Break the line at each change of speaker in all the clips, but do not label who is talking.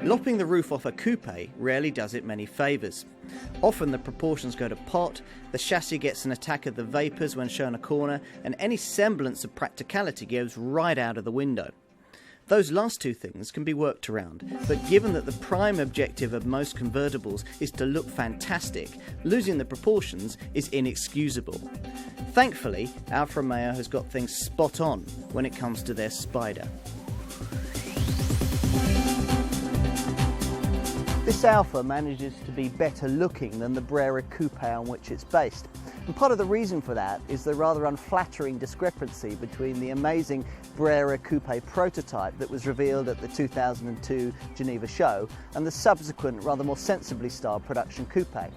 Lopping the roof off a coupe rarely does it many favours. Often the proportions go to pot, the chassis gets an attack of the vapours when shown a corner, and any semblance of practicality goes right out of the window. Those last two things can be worked around, but given that the prime objective of most convertibles is to look fantastic, losing the proportions is inexcusable. Thankfully, Alfa Romeo has got things spot on when it comes to their Spider. This Alfa manages to be better looking than the Brera coupe on which it's based. And part of the reason for that is the rather unflattering discrepancy between the amazing Brera coupe prototype that was revealed at the 2002 Geneva show and the subsequent, rather more sensibly styled production coupe.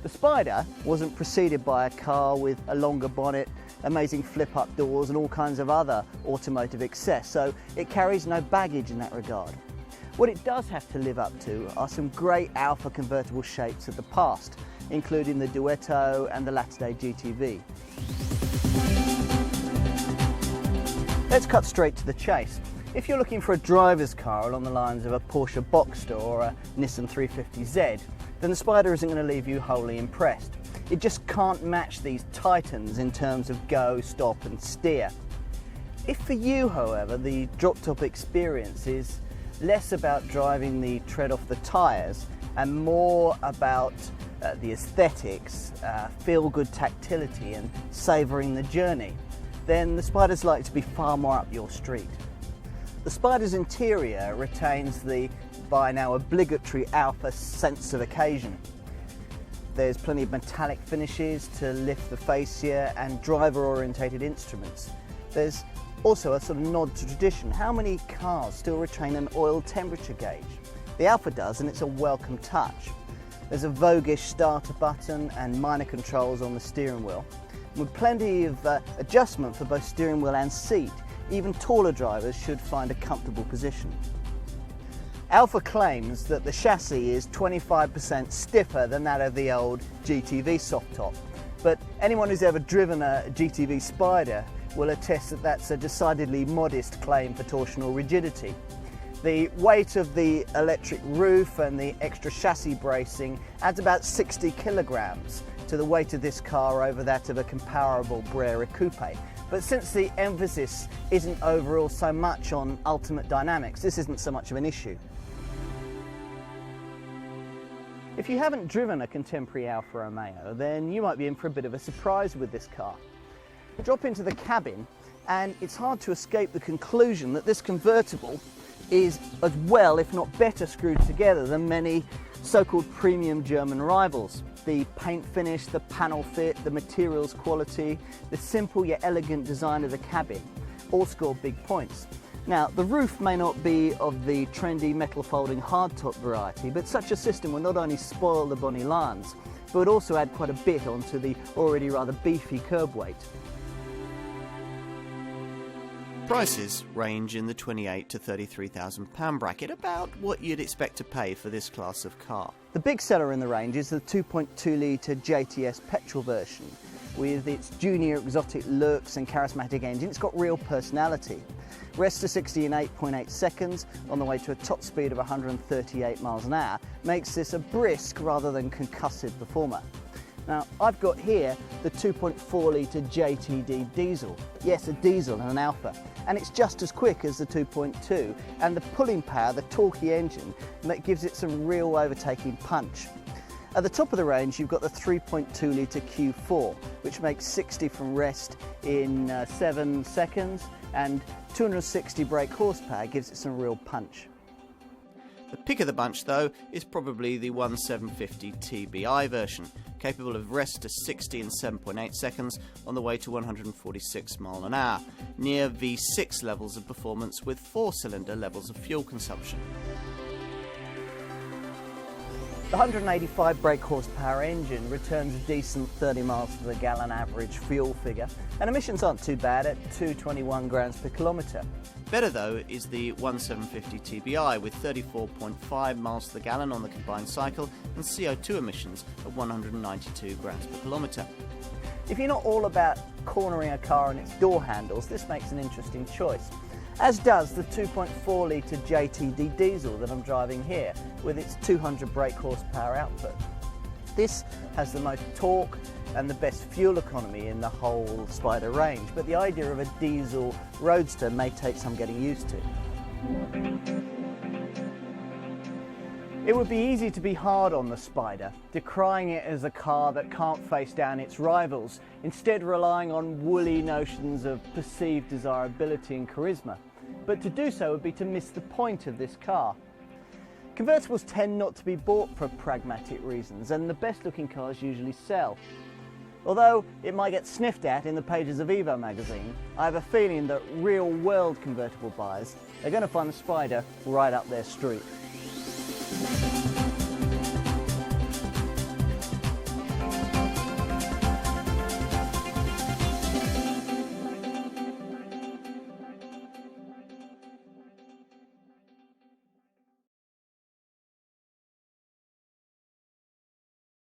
The Spider wasn't preceded by a car with a longer bonnet, amazing flip-up doors and all kinds of other automotive excess, so it carries no baggage in that regard. What it does have to live up to are some great Alfa convertible shapes of the past, including the Duetto and the latter-day GTV. Let's cut straight to the chase. If you're looking for a driver's car along the lines of a Porsche Boxster or a Nissan 350Z, then the Spider isn't going to leave you wholly impressed. It just can't match these titans in terms of go, stop and steer. If for you, however, the drop-top experience is less about driving the tread off the tyres and more about the aesthetics, feel-good tactility and savouring the journey, then the Spider's likely to be far more up your street. The Spider's interior retains the by now obligatory Alfa sense of occasion. There's plenty of metallic finishes to lift the fascia and driver-orientated instruments. There's also a sort of nod to tradition. How many cars still retain an oil temperature gauge? The Alfa does, and it's a welcome touch. There's a voguish starter button and minor controls on the steering wheel. With plenty of adjustment for both steering wheel and seat, even taller drivers should find a comfortable position. Alfa claims that the chassis is 25% stiffer than that of the old GTV soft top, but anyone who's ever driven a GTV Spider will attest that that's a decidedly modest claim for torsional rigidity. The weight of the electric roof and the extra chassis bracing adds about 60 kilograms to the weight of this car over that of a comparable Brera coupe. But since the emphasis isn't overall so much on ultimate dynamics, this isn't so much of an issue. If you haven't driven a contemporary Alfa Romeo, then you might be in for a bit of a surprise with this car. Drop into the cabin and it's hard to escape the conclusion that this convertible is as well, if not better, screwed together than many so-called premium German rivals. The paint finish, the panel fit, the materials quality, the simple yet elegant design of the cabin all score big points. Now, the roof may not be of the trendy metal folding hardtop variety, but such a system will not only spoil the Bonnie Lions, but would also add quite a bit onto the already rather beefy curb weight. Prices range in the £28,000 to £33,000 bracket, about what you'd expect to pay for this class of car.
The big seller in the range is the 2.2 litre JTS petrol version. With its junior exotic looks and charismatic engine, it's got real personality. Rest to 60 in 8.8 seconds on the way to a top speed of 138 miles an hour makes this a brisk rather than concussive performer. Now, I've got here the 2.4 litre JTD diesel. Yes, a diesel and an Alfa. And it's just as quick as the 2.2, and the pulling power, the torquey engine, that gives it some real overtaking punch. At the top of the range, you've got the 3.2 litre Q4, which makes 60 from rest in 7 seconds, and 260 brake horsepower gives it some real punch.
The pick of the bunch, though, is probably the 1750 TBI version, capable of rest to 60 in 7.8 seconds on the way to 146 miles an hour, near V6 levels of performance with 4-cylinder levels of fuel consumption.
The 185 brake horsepower engine returns a decent 30 miles to the gallon average fuel figure, and emissions aren't too bad at 221 grams per kilometre.
Better though is the 1750 TBI with 34.5 miles to the gallon on the combined cycle and CO2 emissions of 192 grams per kilometre. If you're not all about cornering a car and its door handles, this makes an interesting choice. As does the 2.4 litre JTD diesel that I'm driving here with its 200 brake horsepower output. This has the most torque and the best fuel economy in the whole Spider range, but the idea of a diesel roadster may take some getting used to. It would be easy to be hard on the Spider, decrying it as a car that can't face down its rivals, instead relying on woolly notions of perceived desirability and charisma. But to do so would be to miss the point of this car. Convertibles tend not to be bought for pragmatic reasons, and the best looking cars usually sell. Although it might get sniffed at in the pages of Evo magazine, I have a feeling that real world convertible buyers are going to find the Spider right up their street.